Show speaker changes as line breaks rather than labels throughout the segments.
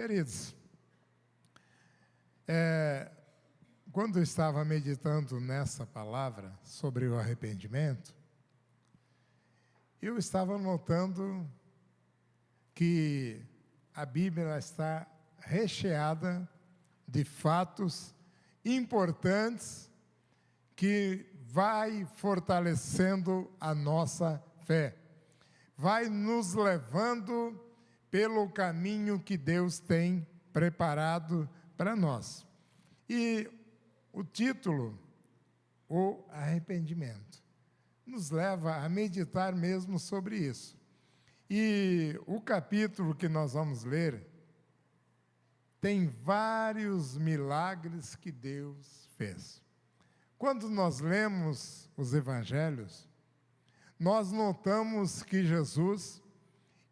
Queridos, quando eu estava meditando nessa palavra sobre o arrependimento, eu estava notando que a Bíblia está recheada de fatos importantes que vai fortalecendo a nossa fé, vai nos levando pelo caminho que Deus tem preparado para nós. E o título, o arrependimento, nos leva a meditar mesmo sobre isso. E o capítulo que nós vamos ler tem vários milagres que Deus fez. Quando nós lemos os evangelhos, nós notamos que Jesus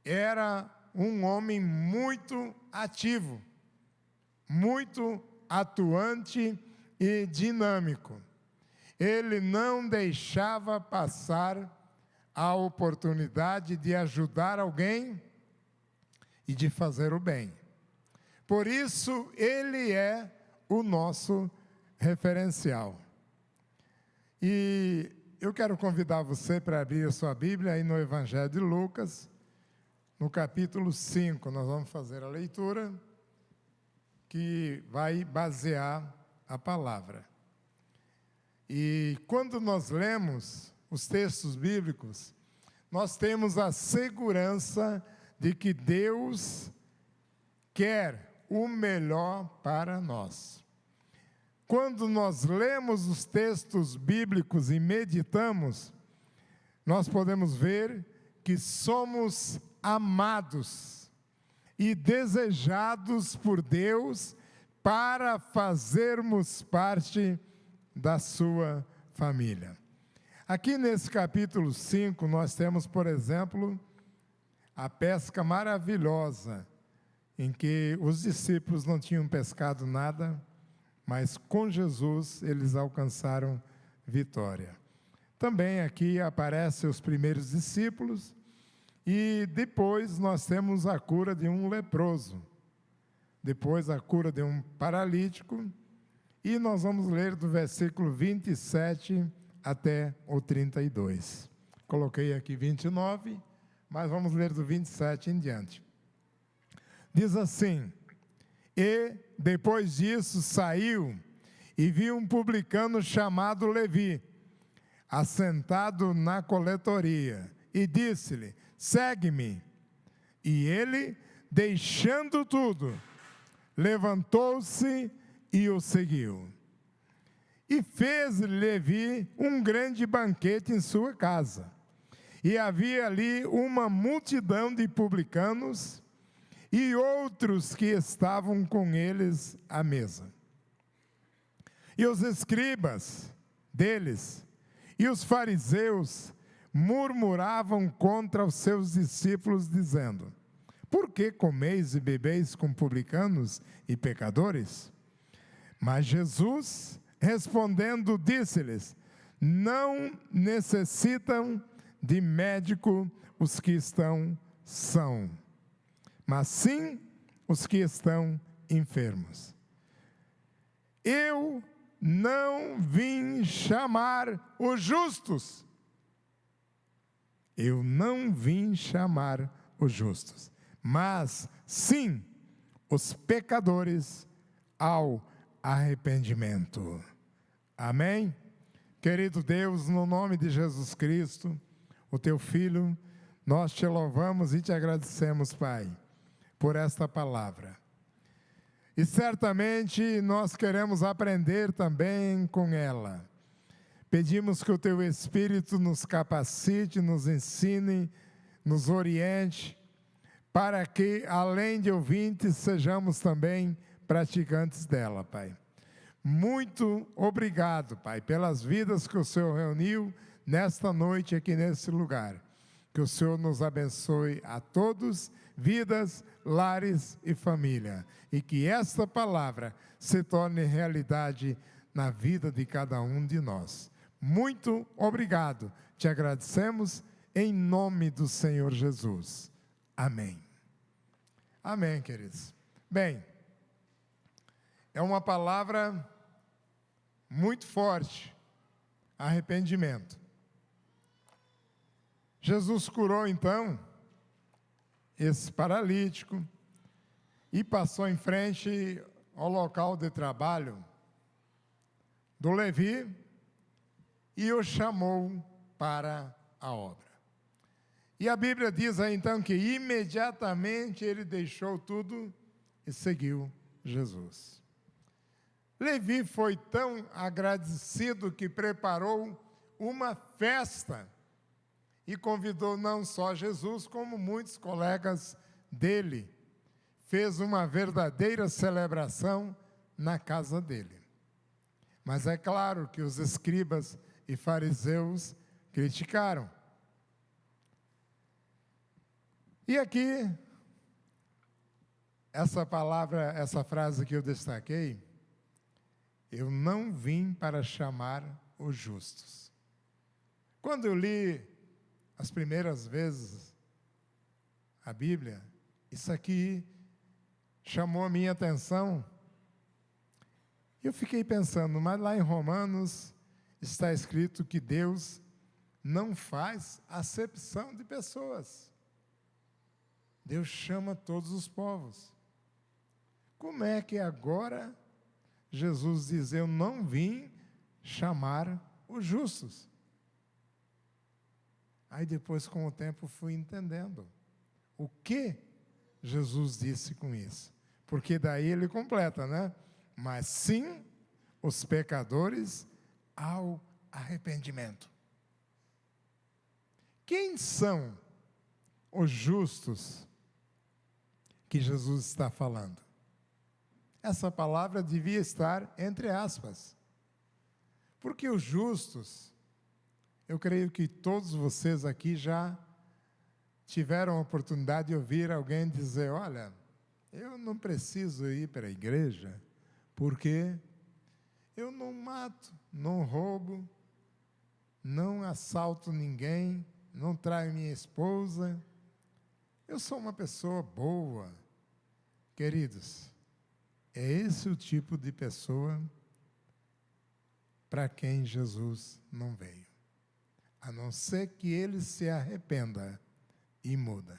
era um homem muito ativo, muito atuante e dinâmico. Ele não deixava passar a oportunidade de ajudar alguém e de fazer o bem. Por isso, ele é o nosso referencial. E eu quero convidar você para abrir a sua Bíblia aí no Evangelho de Lucas, no capítulo 5. Nós vamos fazer a leitura que vai basear a palavra. E quando nós lemos os textos bíblicos, nós temos a segurança de que Deus quer o melhor para nós. Quando nós lemos os textos bíblicos e meditamos, nós podemos ver que somos amados e desejados por Deus para fazermos parte da sua família. Aqui nesse capítulo 5, nós temos, por exemplo, a pesca maravilhosa, em que os discípulos não tinham pescado nada, mas com Jesus eles alcançaram vitória. Também aqui aparecem os primeiros discípulos, e depois nós temos a cura de um leproso, depois a cura de um paralítico, e nós vamos ler do versículo 27 até o 32. Coloquei aqui 29, mas vamos ler do 27 em diante. Diz assim: e depois disso saiu e viu um publicano chamado Levi, assentado na coletoria, e disse-lhe: segue-me. E ele, deixando tudo, levantou-se e o seguiu. E fez Levi um grande banquete em sua casa. E havia ali uma multidão de publicanos e outros que estavam com eles à mesa. E os escribas deles e os fariseus murmuravam contra os seus discípulos, dizendo: por que comeis e bebeis com publicanos e pecadores? Mas Jesus, respondendo, disse-lhes: não necessitam de médico os que estão sãos, mas sim os que estão enfermos. Eu não vim chamar os justos. Eu não vim chamar os justos, mas sim os pecadores ao arrependimento. Amém? Querido Deus, no nome de Jesus Cristo, o teu Filho, nós te louvamos e te agradecemos, Pai, por esta palavra. E certamente nós queremos aprender também com ela. Pedimos que o teu Espírito nos capacite, nos ensine, nos oriente, para que, além de ouvintes, sejamos também praticantes dela, Pai. Muito obrigado, Pai, pelas vidas que o Senhor reuniu nesta noite aqui nesse lugar. Que o Senhor nos abençoe a todos, vidas, lares e família. E que esta palavra se torne realidade na vida de cada um de nós. Muito obrigado. Te agradecemos em nome do Senhor Jesus. Amém. Amém, queridos. Bem, é uma palavra muito forte, arrependimento. Jesus curou então esse paralítico e passou em frente ao local de trabalho do Levi e o chamou para a obra. E a Bíblia diz aí então que imediatamente ele deixou tudo e seguiu Jesus. Levi foi tão agradecido que preparou uma festa e convidou não só Jesus, como muitos colegas dele. Fez uma verdadeira celebração na casa dele. Mas é claro que os escribas e fariseus criticaram. E aqui, essa palavra, essa frase que eu destaquei, eu não vim para chamar os justos. Quando eu li as primeiras vezes a Bíblia, isso aqui chamou a minha atenção. Eu fiquei pensando, mas lá em Romanos está escrito que Deus não faz acepção de pessoas. Deus chama todos os povos. Como é que agora Jesus diz, eu não vim chamar os justos? Aí depois, com o tempo, fui entendendo o que Jesus disse com isso. Porque daí ele completa, né? Mas sim os pecadores ao arrependimento. Quem são os justos que Jesus está falando? Essa palavra devia estar entre aspas. Porque os justos, eu creio que todos vocês aqui já tiveram a oportunidade de ouvir alguém dizer, olha, eu não preciso ir para a igreja, porque eu não mato, não roubo, não assalto ninguém, não traio minha esposa, eu sou uma pessoa boa. Queridos, é esse o tipo de pessoa para quem Jesus não veio. A não ser que ele se arrependa e muda.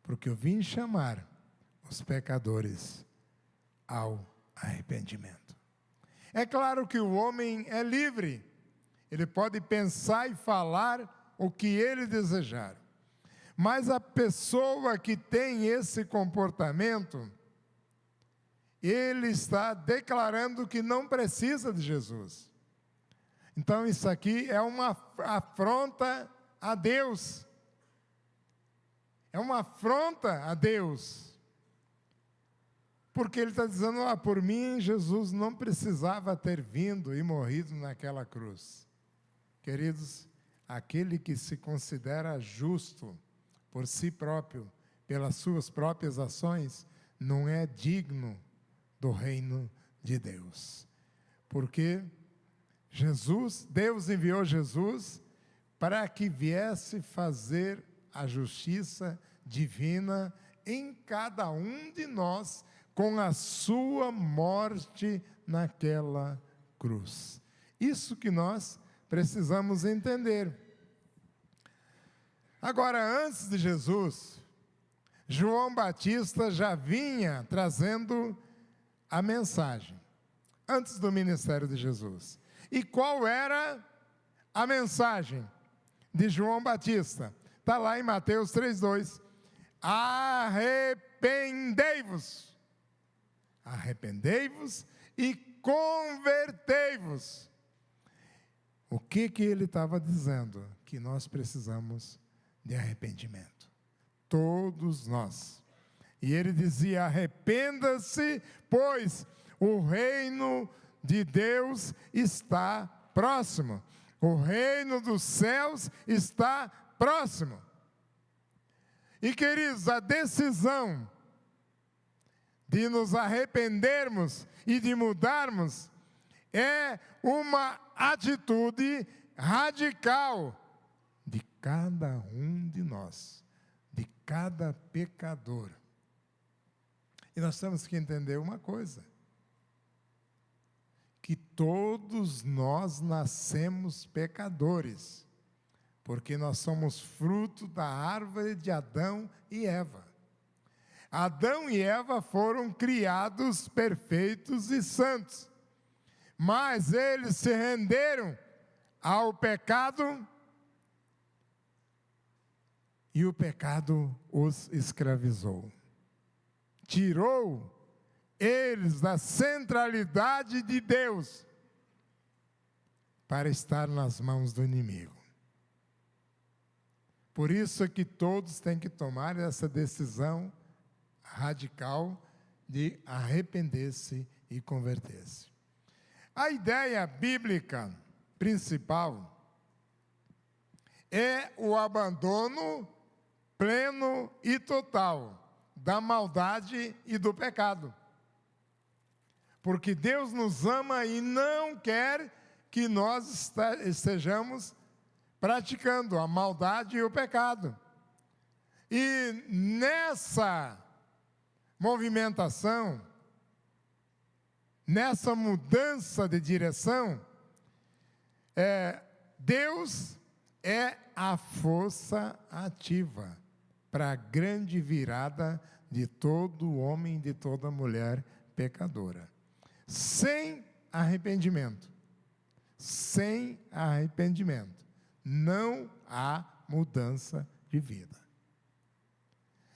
Porque eu vim chamar os pecadores ao arrependimento. É claro que o homem é livre. Ele pode pensar e falar o que ele desejar. Mas a pessoa que tem esse comportamento, ele está declarando que não precisa de Jesus. Então isso aqui é uma afronta a Deus. É uma afronta a Deus. Porque ele está dizendo, por mim Jesus não precisava ter vindo e morrido naquela cruz. Queridos, aquele que se considera justo por si próprio, pelas suas próprias ações, não é digno do reino de Deus. Porque Deus enviou Jesus para que viesse fazer a justiça divina em cada um de nós com a sua morte naquela cruz. Isso que nós precisamos entender. Agora, antes de Jesus, João Batista já vinha trazendo a mensagem, antes do ministério de Jesus. E qual era a mensagem de João Batista? Está lá em Mateus 3,2. Arrependei-vos. Arrependei-vos e convertei-vos. O que ele estava dizendo? Que nós precisamos de arrependimento. Todos nós. E ele dizia, arrependa-se, pois o reino de Deus está próximo. O reino dos céus está próximo. E, queridos, a decisão de nos arrependermos e de mudarmos é uma atitude radical de cada um de nós, de cada pecador. E nós temos que entender uma coisa: que todos nós nascemos pecadores, porque nós somos fruto da árvore de Adão e Eva. Adão e Eva foram criados perfeitos e santos, mas eles se renderam ao pecado e o pecado os escravizou. Tirou eles da centralidade de Deus para estar nas mãos do inimigo. Por isso é que todos têm que tomar essa decisão radical de arrepender-se e converter-se. A ideia bíblica principal é o abandono pleno e total da maldade e do pecado. Porque Deus nos ama e não quer que nós estejamos praticando a maldade e o pecado. E nessa movimentação, nessa mudança de direção, Deus é a força ativa para a grande virada de todo homem e de toda mulher pecadora. Sem arrependimento, não há mudança de vida.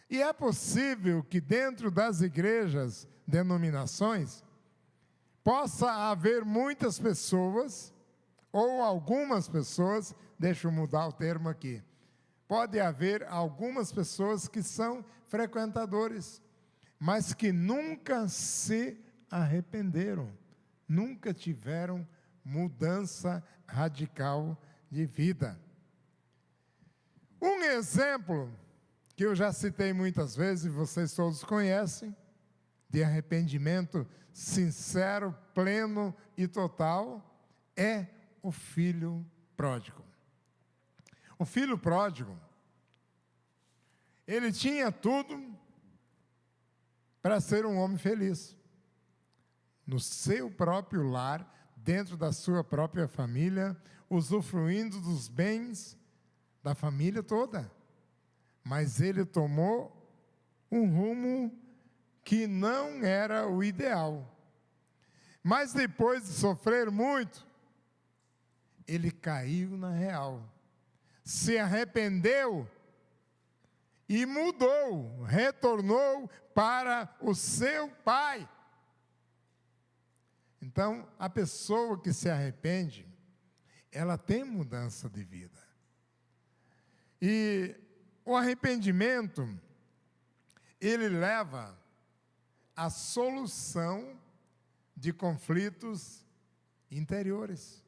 E é possível que dentro das igrejas, denominações, possa haver muitas pessoas, ou algumas pessoas, deixa eu mudar o termo aqui, pode haver algumas pessoas que são frequentadores, mas que nunca se arrependeram, nunca tiveram mudança radical de vida. Um exemplo que eu já citei muitas vezes, e vocês todos conhecem, de arrependimento sincero, pleno e total, é o filho pródigo. O filho pródigo, ele tinha tudo para ser um homem feliz. No seu próprio lar, dentro da sua própria família, usufruindo dos bens da família toda. Mas ele tomou um rumo que não era o ideal. Mas depois de sofrer muito, ele caiu na real. Se arrependeu e mudou, retornou para o seu pai. Então, a pessoa que se arrepende, ela tem mudança de vida. E o arrependimento, ele leva à solução de conflitos interiores.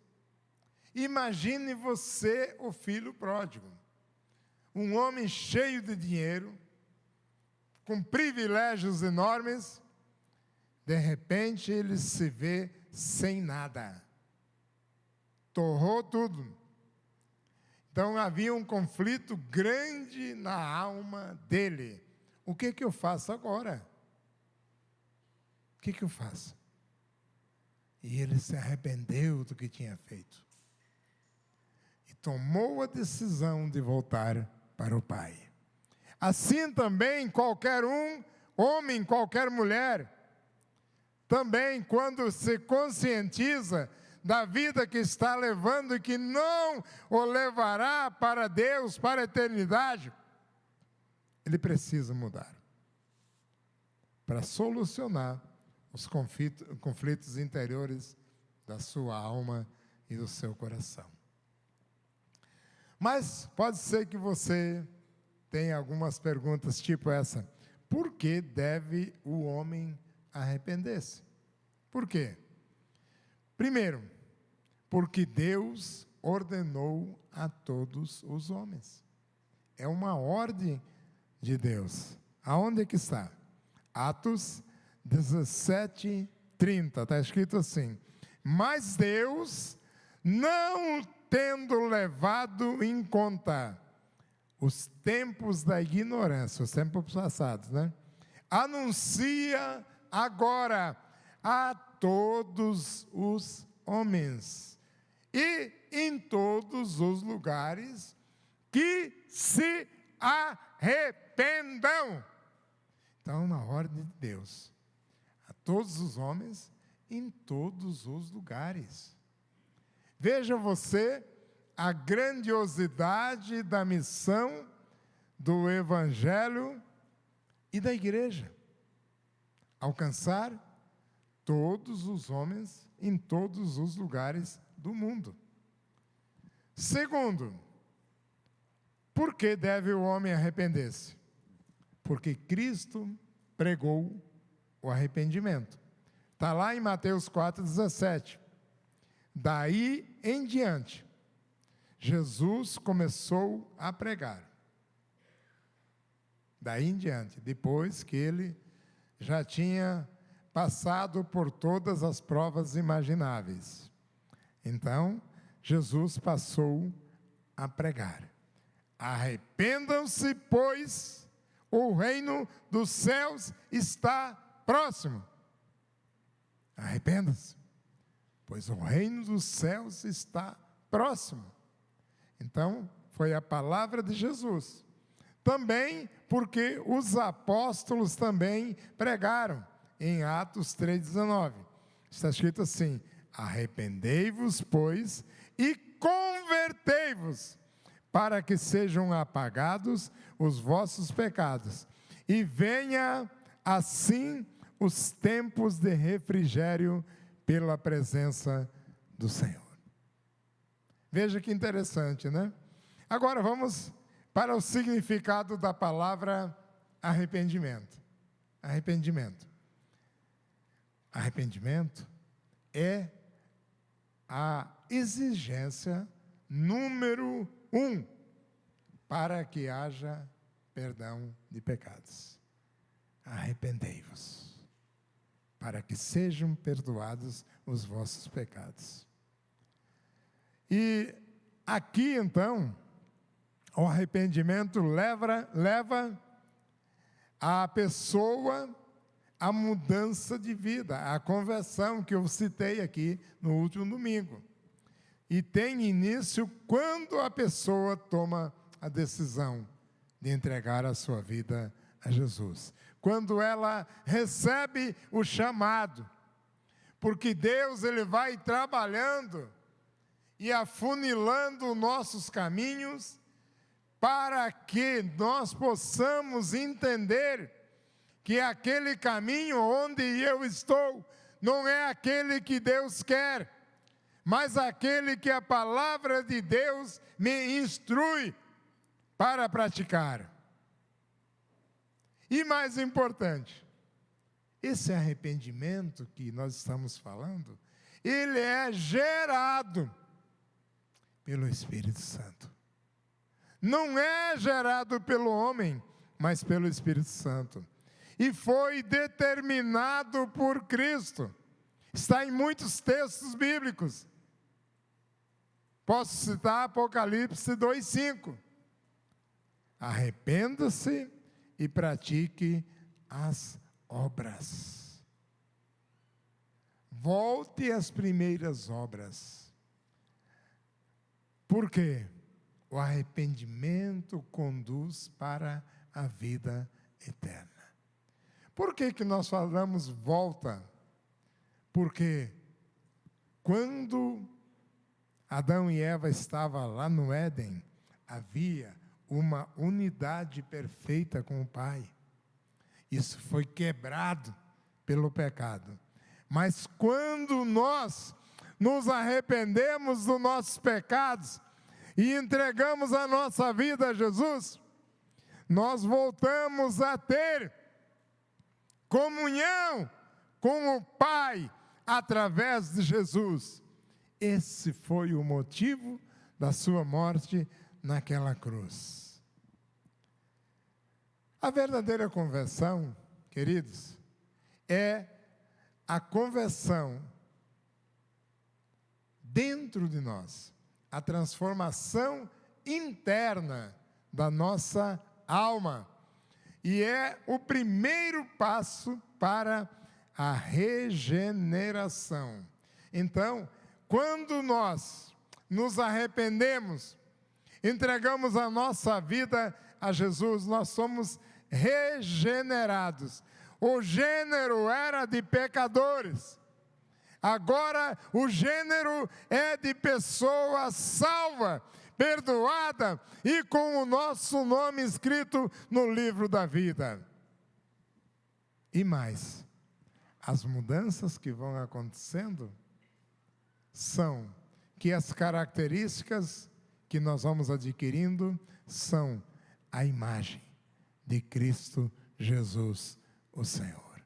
Imagine você, o filho pródigo, um homem cheio de dinheiro, com privilégios enormes, de repente ele se vê sem nada. Torrou tudo. Então havia um conflito grande na alma dele. O que eu faço agora? O que eu faço? E ele se arrependeu do que tinha feito. E tomou a decisão de voltar para o Pai. Assim também qualquer homem, qualquer mulher, também quando se conscientiza da vida que está levando e que não o levará para Deus, para a eternidade, ele precisa mudar para solucionar os conflitos interiores da sua alma e do seu coração. Mas pode ser que você tenha algumas perguntas tipo essa: por que deve o homem arrepender-se? Por quê? Primeiro, porque Deus ordenou a todos os homens. É uma ordem de Deus. Aonde que está? Atos 17:30, está escrito assim: mas Deus, não tendo levado em conta os tempos da ignorância, os tempos passados, né? anuncia agora a todos os homens e em todos os lugares que se arrependam. Então, na ordem de Deus, a todos os homens, em todos os lugares. Veja você a grandiosidade da missão do Evangelho e da igreja. Alcançar todos os homens em todos os lugares do mundo. Segundo, por que deve o homem arrepender-se? Porque Cristo pregou o arrependimento. Está lá em Mateus 4,17. Daí em diante, Jesus começou a pregar. Daí em diante, depois que ele já tinha passado por todas as provas imagináveis. Então, Jesus passou a pregar. Arrependam-se, pois o reino dos céus está próximo. Arrependam-se, pois o reino dos céus está próximo. Então, foi a palavra de Jesus. Também porque os apóstolos também pregaram em Atos 3,19. Está escrito assim: arrependei-vos, pois, e convertei-vos, para que sejam apagados os vossos pecados, e venha assim os tempos de refrigério pela presença do Senhor. Veja que interessante, né? Agora vamos para o significado da palavra arrependimento. Arrependimento. Arrependimento é a exigência número 1 para que haja perdão de pecados. Arrependei-vos, para que sejam perdoados os vossos pecados. E aqui, então, o arrependimento leva a pessoa à mudança de vida, à conversão que eu citei aqui no último domingo. E tem início quando a pessoa toma a decisão de entregar a sua vida a Jesus. Quando ela recebe o chamado, porque Deus ele vai trabalhando e afunilando nossos caminhos para que nós possamos entender que aquele caminho onde eu estou não é aquele que Deus quer, mas aquele que a palavra de Deus me instrui para praticar. E mais importante, esse arrependimento que nós estamos falando, ele é gerado pelo Espírito Santo. Não é gerado pelo homem, mas pelo Espírito Santo. E foi determinado por Cristo. Está em muitos textos bíblicos. Posso citar Apocalipse 2,5. Arrependa-se e pratique as obras. Volte às primeiras obras. Por quê? O arrependimento conduz para a vida eterna. Por que que nós falamos volta? Porque quando Adão e Eva estavam lá no Éden, havia uma unidade perfeita com o Pai. Isso foi quebrado pelo pecado. Mas quando nós nos arrependemos dos nossos pecados e entregamos a nossa vida a Jesus, nós voltamos a ter comunhão com o Pai através de Jesus. Esse foi o motivo da sua morte naquela cruz. A verdadeira conversão, queridos, é a conversão dentro de nós, a transformação interna da nossa alma. e é o primeiro passo para a regeneração. Então, quando nós nos arrependemos, entregamos a nossa vida a Jesus, nós somos regenerados. O gênero era de pecadores, agora o gênero é de pessoa salva, perdoada e com o nosso nome escrito no livro da vida. E mais, as mudanças que vão acontecendo são que as características que nós vamos adquirindo são a imagem de Cristo Jesus, o Senhor.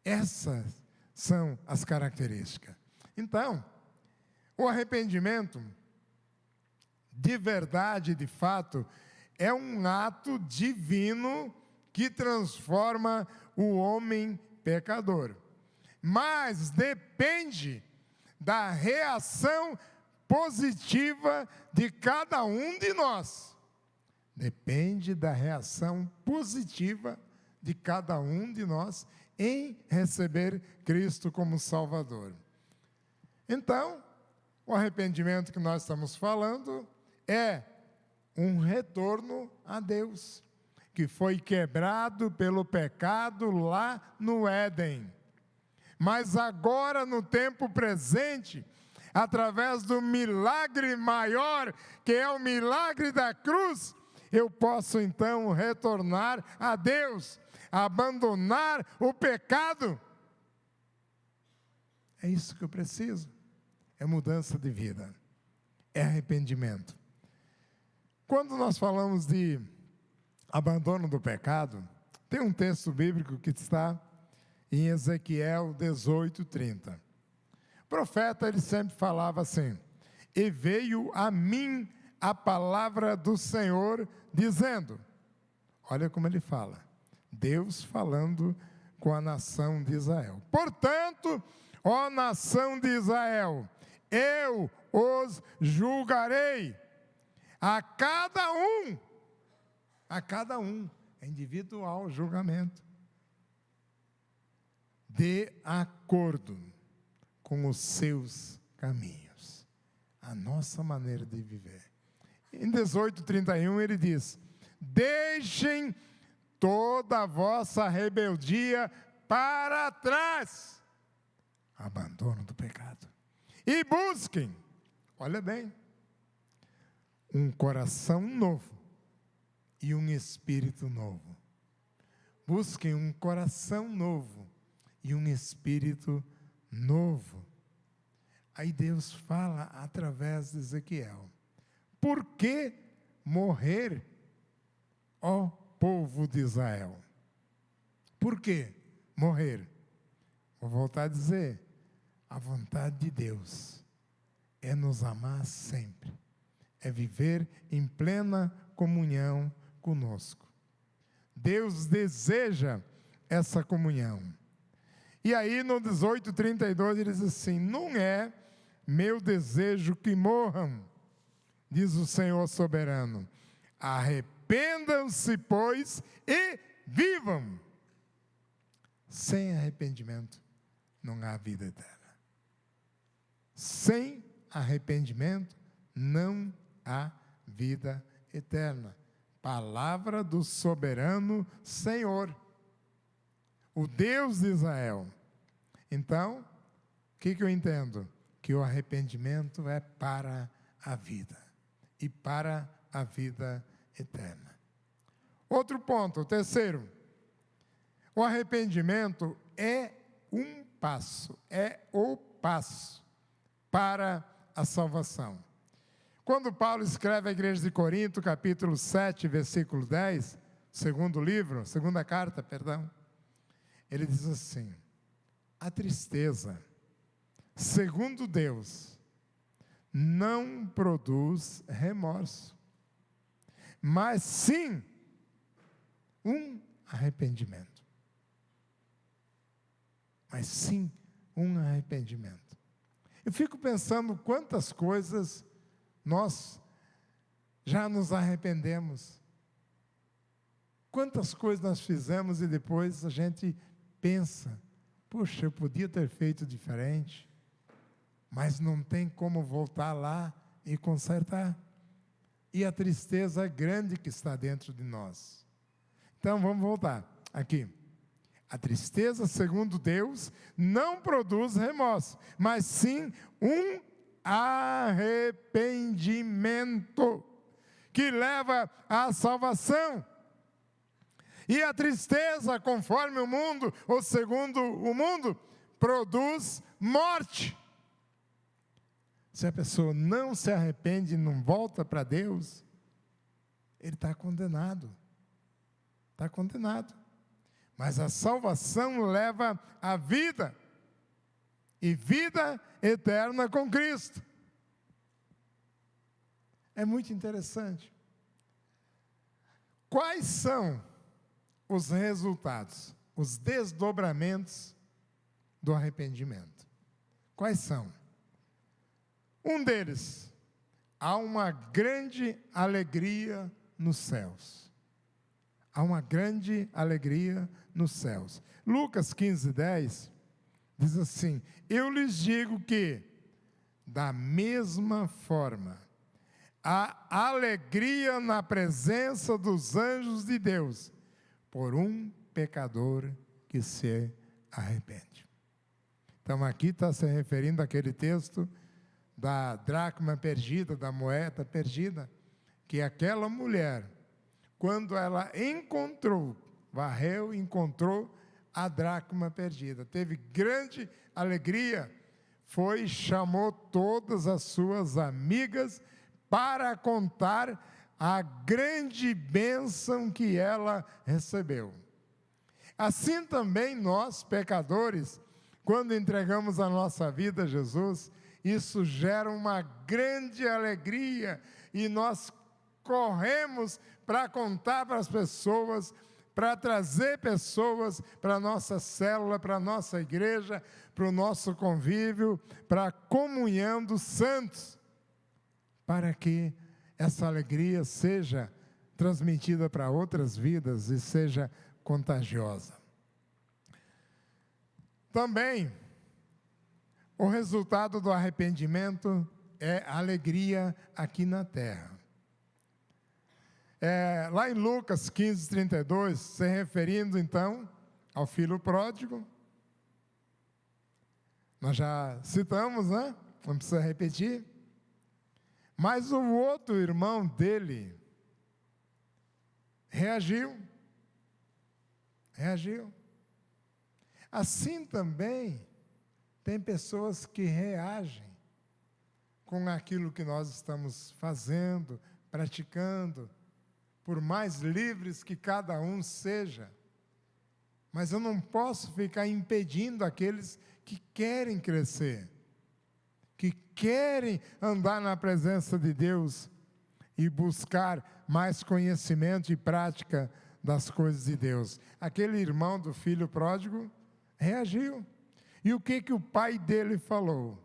Essas são as características. Então, o arrependimento, de verdade, de fato, é um ato divino que transforma o homem pecador. Mas depende da reação positiva de cada um de nós. Depende da reação positiva de cada um de nós em receber Cristo como Salvador. Então, o arrependimento que nós estamos falando é um retorno a Deus, que foi quebrado pelo pecado lá no Éden. Mas agora, no tempo presente, através do milagre maior, que é o milagre da cruz, eu posso então retornar a Deus, abandonar o pecado. É isso que eu preciso. É mudança de vida. É arrependimento. Quando nós falamos de abandono do pecado, tem um texto bíblico que está em Ezequiel 18:30. O profeta, ele sempre falava assim: e veio a mim a palavra do Senhor, dizendo, olha como ele fala, Deus falando com a nação de Israel. Portanto, ó nação de Israel, eu os julgarei, a cada um, é individual julgamento, de acordo com os seus caminhos, a nossa maneira de viver. Em 18:31 ele diz, deixem toda a vossa rebeldia para trás, abandono do pecado, e busquem, olha bem, um coração novo e um espírito novo. Busquem um coração novo e um espírito novo. Aí Deus fala através de Ezequiel, por que morrer, ó povo de Israel? Por que morrer? Vou voltar a dizer, a vontade de Deus é nos amar sempre, é viver em plena comunhão conosco. Deus deseja essa comunhão. E aí no 18:32 ele diz assim, não é meu desejo que morram, diz o Senhor soberano, arrependam-se, pois, e vivam. Sem arrependimento não há vida eterna. Sem arrependimento não há vida eterna. Palavra do soberano Senhor, o Deus de Israel. Então, o que eu entendo? Que o arrependimento é para a vida, e para a vida eterna. Outro ponto, o terceiro, o arrependimento é um passo, é o passo para a salvação. Quando Paulo escreve à igreja de Corinto, capítulo 7, versículo 10, segunda carta, ele diz assim, a tristeza, segundo Deus, não produz remorso, mas sim um arrependimento. Mas sim um arrependimento. Eu fico pensando quantas coisas nós já nos arrependemos. Quantas coisas nós fizemos e depois a gente pensa, poxa, eu podia ter feito diferente, mas não tem como voltar lá e consertar. E a tristeza é grande que está dentro de nós. Então, vamos voltar aqui. A tristeza, segundo Deus, não produz remorso, mas sim um arrependimento que leva à salvação. E a tristeza, conforme o mundo, ou segundo o mundo, produz morte. Se a pessoa não se arrepende e não volta para Deus, ele está condenado. Está condenado. Mas a salvação leva à vida, e vida eterna com Cristo. É muito interessante. Quais são os resultados, os desdobramentos do arrependimento? Quais são? Um deles, há uma grande alegria nos céus. Há uma grande alegria nos céus. Lucas 15:10 diz assim: eu lhes digo que, da mesma forma, há alegria na presença dos anjos de Deus por um pecador que se arrepende. Então aqui está se referindo àquele texto da dracma perdida, da moeda perdida, que aquela mulher, quando ela encontrou, varreu e encontrou a dracma perdida, teve grande alegria, foi e chamou todas as suas amigas para contar a grande bênção que ela recebeu. Assim também nós, pecadores, quando entregamos a nossa vida a Jesus, isso gera uma grande alegria e nós corremos para contar para as pessoas, para trazer pessoas para a nossa célula, para a nossa igreja, para o nosso convívio, para a comunhão dos santos, para que essa alegria seja transmitida para outras vidas e seja contagiosa. Também, o resultado do arrependimento é alegria aqui na terra. Lá em Lucas 15:32, se referindo então ao filho pródigo, nós já citamos, né? Não precisa repetir. Mas o outro irmão dele reagiu. Assim também tem pessoas que reagem com aquilo que nós estamos fazendo, praticando, por mais livres que cada um seja. Mas eu não posso ficar impedindo aqueles que querem crescer, que querem andar na presença de Deus e buscar mais conhecimento e prática das coisas de Deus. Aquele irmão do filho pródigo reagiu. E o que o pai dele falou?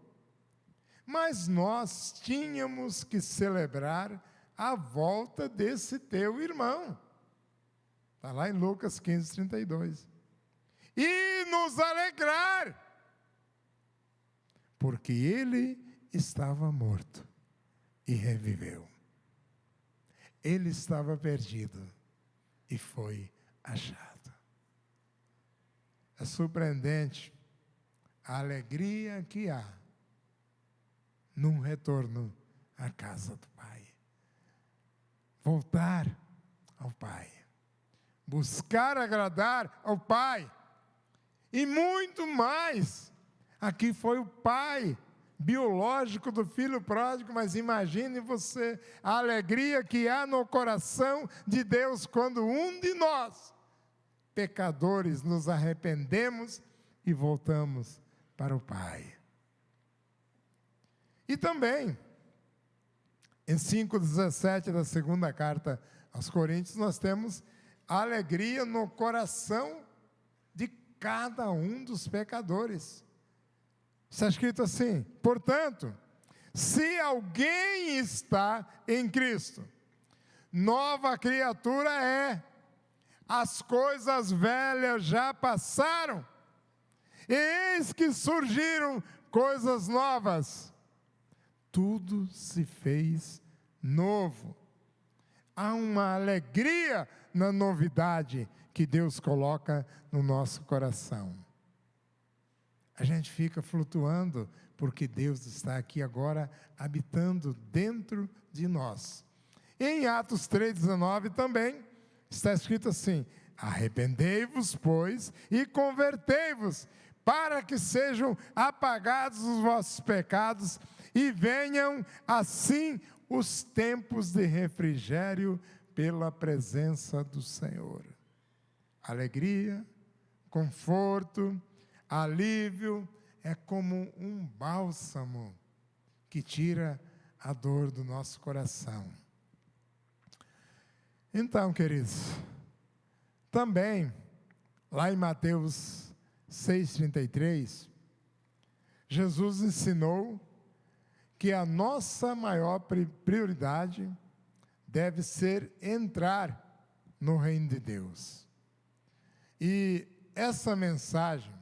Mas nós tínhamos que celebrar a volta desse teu irmão. Está lá em Lucas 15:32. E nos alegrar, porque ele estava morto e reviveu. Ele estava perdido e foi achado. É surpreendente a alegria que há num retorno à casa do Pai. Voltar ao Pai. Buscar agradar ao Pai. E muito mais. Aqui foi o pai biológico do filho pródigo, mas imagine você a alegria que há no coração de Deus quando um de nós, pecadores, nos arrependemos e voltamos para o Pai. E também, em 5:17 da segunda carta aos Coríntios, nós temos a alegria no coração de cada um dos pecadores. Está escrito assim: portanto, se alguém está em Cristo, nova criatura é. as coisas velhas já passaram, e eis que surgiram coisas novas. Tudo se fez novo. Há uma alegria na novidade que Deus coloca no nosso coração. A gente fica flutuando, porque Deus está aqui agora, habitando dentro de nós. Em Atos 3,19 também, está escrito assim: arrependei-vos, pois, e convertei-vos, para que sejam apagados os vossos pecados, e venham assim os tempos de refrigério pela presença do Senhor. Alegria, conforto, alívio, é como um bálsamo que tira a dor do nosso coração. Então, queridos, também, lá em Mateus 6,33, Jesus ensinou que a nossa maior prioridade deve ser entrar no reino de Deus. E essa mensagem,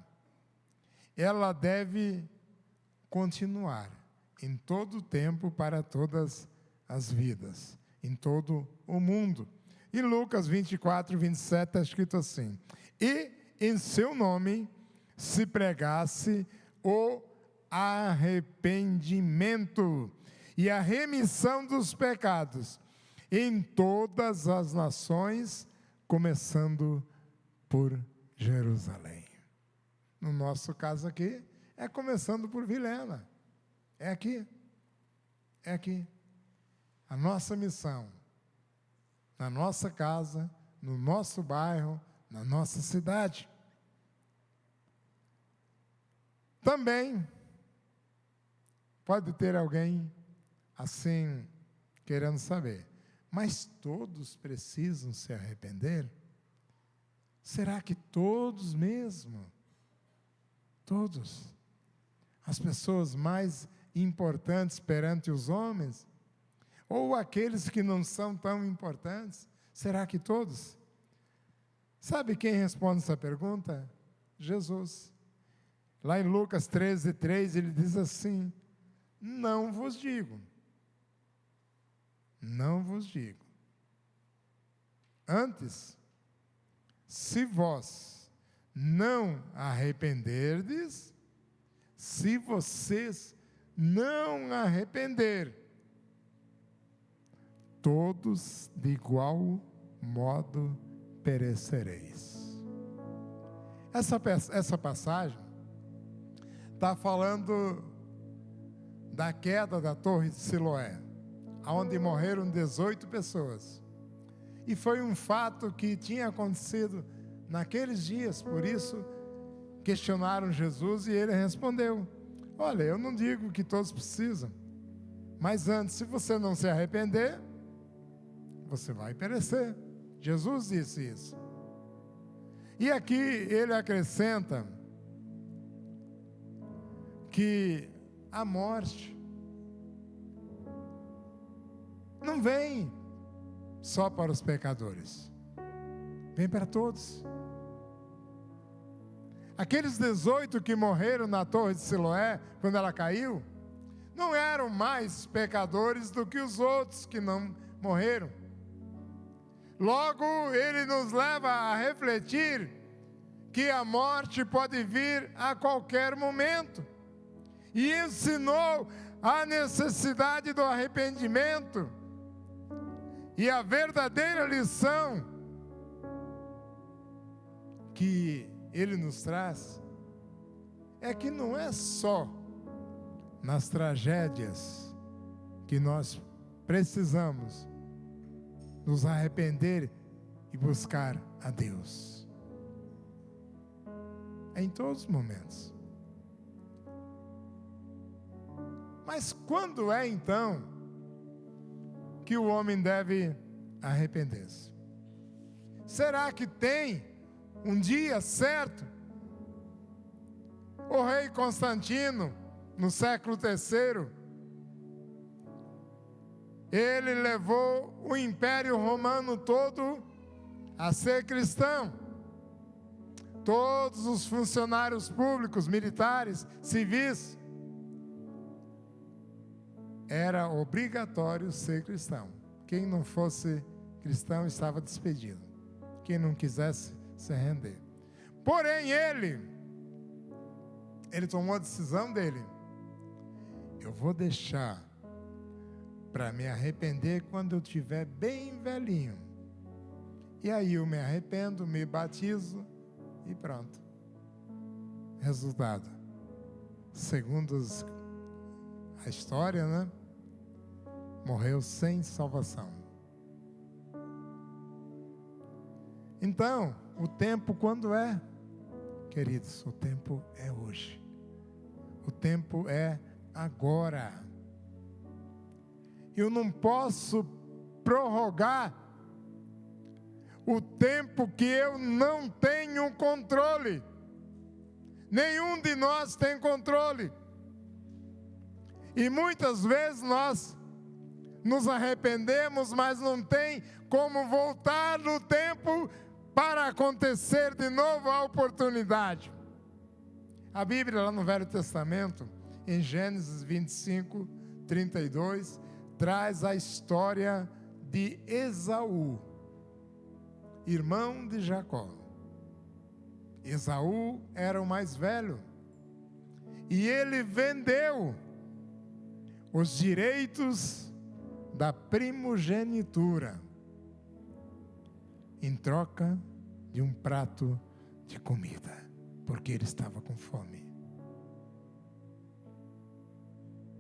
ela deve continuar em todo o tempo, para todas as vidas, em todo o mundo. Em Lucas 24:27 está escrito assim: e em seu nome se pregasse o arrependimento e a remissão dos pecados em todas as nações, começando por Jerusalém. No nosso caso aqui, é começando por Vilhena. É aqui. É aqui. A nossa missão, na nossa casa, no nosso bairro, na nossa cidade. Também pode ter alguém assim querendo saber, mas todos precisam se arrepender? Será que todos mesmo? Todos? As pessoas mais importantes perante os homens? Ou aqueles que não são tão importantes? Será que todos? Sabe quem responde essa pergunta? Jesus. Lá em Lucas 13:3, ele diz assim: não vos digo. Não vos digo. Antes, se vós não arrependerdes, se vocês não arrepender, todos de igual modo perecereis. Essa passagem está falando da queda da Torre de Siloé, onde morreram 18 pessoas. E foi um fato que tinha acontecido naqueles dias, por isso questionaram Jesus e ele respondeu: olha, eu não digo que todos precisam, mas antes, se você não se arrepender, você vai perecer. Jesus disse isso. E aqui ele acrescenta que a morte não vem só para os pecadores, vem para todos. Aqueles 18 que morreram na Torre de Siloé, quando ela caiu, não eram mais pecadores do que os outros que não morreram. Logo, ele nos leva a refletir que a morte pode vir a qualquer momento. E ensinou a necessidade do arrependimento. E a verdadeira lição que ele nos traz é que não é só nas tragédias que nós precisamos nos arrepender e buscar a Deus. É em todos os momentos. Mas quando é então que o homem deve arrepender-se? Será que tem um dia certo? O rei Constantino, no século III, ele levou o Império Romano todo a ser cristão. Todos os funcionários públicos, militares, civis, era obrigatório ser cristão. Quem não fosse cristão estava despedido. Quem não quisesse se render. Porém, ele tomou a decisão dele. Eu vou deixar para me arrepender quando eu estiver bem velhinho. E aí eu me arrependo, me batizo e pronto. Resultado, segundo a história, né? Morreu sem salvação. Então, o tempo quando é? Queridos, o tempo é hoje. O tempo é agora. Eu não posso prorrogar o tempo que eu não tenho controle. Nenhum de nós tem controle. E muitas vezes nós nos arrependemos, mas não tem como voltar no tempo para acontecer de novo a oportunidade. A Bíblia, lá no Velho Testamento, em Gênesis 25, 32, traz a história de Esaú, irmão de Jacó. Esaú era o mais velho e ele vendeu os direitos da primogenitura em troca de um prato de comida, porque ele estava com fome.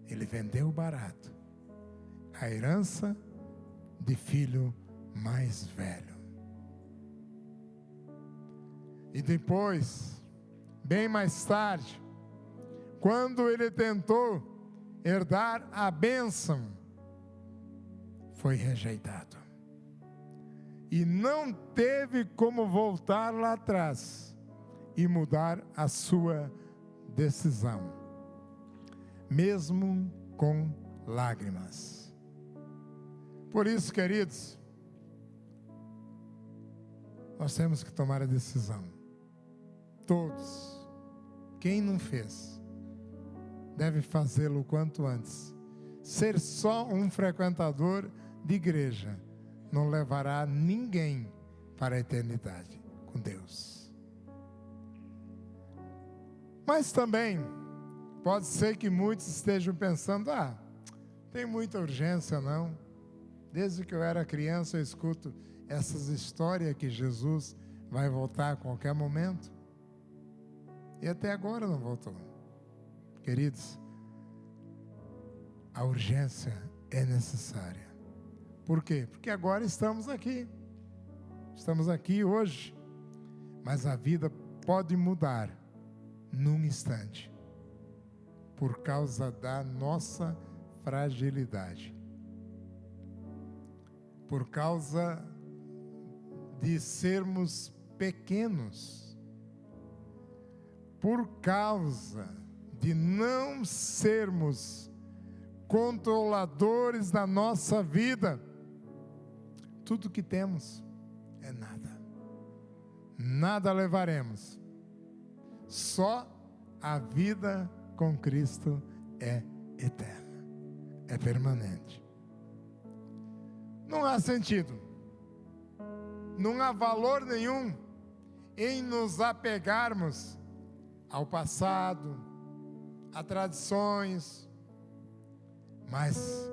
Ele vendeu barato a herança de filho mais velho. E depois, bem mais tarde, quando ele tentou herdar a bênção, foi rejeitado. E não teve como voltar lá atrás e mudar a sua decisão, mesmo com lágrimas. Por isso, queridos, nós temos que tomar a decisão. Todos. Quem não fez, deve fazê-lo o quanto antes. Ser só um frequentador de igreja não levará ninguém para a eternidade com Deus. Mas também pode ser que muitos estejam pensando: tem muita urgência não. Desde que eu era criança eu escuto essas histórias que Jesus vai voltar a qualquer momento. E até agora não voltou. Queridos, a urgência é necessária. Por quê? Porque agora estamos aqui. Estamos aqui hoje. Mas a vida pode mudar num instante. Por causa da nossa fragilidade. Por causa de sermos pequenos. Por causa de não sermos controladores da nossa vida. Tudo que temos é nada. Nada levaremos. Só a vida com Cristo é eterna. É permanente. Não há sentido. Não há valor nenhum em nos apegarmos ao passado, a tradições. Mas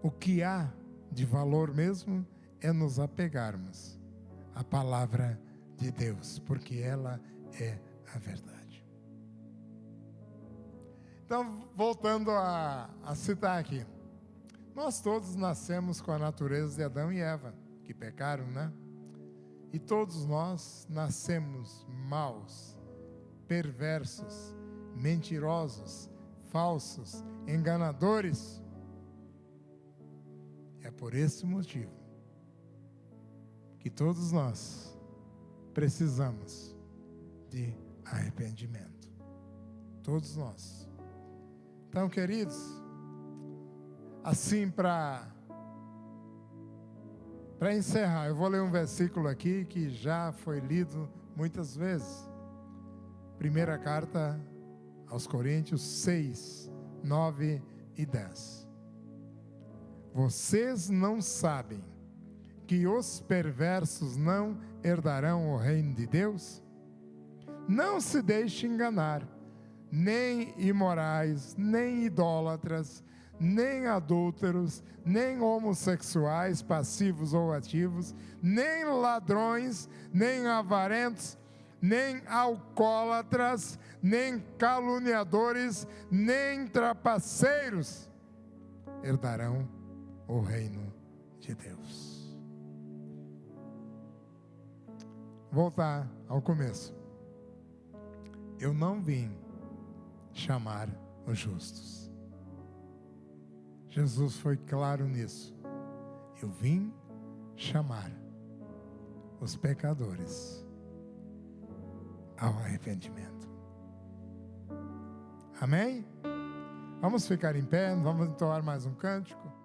o que há de valor mesmo é nos apegarmos à palavra de Deus, porque ela é a verdade. Então, voltando a citar aqui, nós todos nascemos com a natureza de Adão e Eva, que pecaram, né? E todos nós nascemos maus, perversos, mentirosos, falsos, enganadores. É por esse motivo que todos nós precisamos de arrependimento. Todos nós. Então, queridos, assim para Para encerrar, eu vou ler um versículo aqui que já foi lido muitas vezes. Primeira carta aos Coríntios 6, 9 e 10. Vocês não sabem que os perversos não herdarão o reino de Deus? Não se deixe enganar, nem imorais, nem idólatras, nem adúlteros, nem homossexuais, passivos ou ativos, nem ladrões, nem avarentos, nem alcoólatras, nem caluniadores, nem trapaceiros herdarão o reino de Deus. Voltar ao começo. Eu não vim chamar os justos. Jesus foi claro nisso. Eu vim chamar os pecadores ao arrependimento. Amém? Vamos ficar em pé, vamos entoar mais um cântico.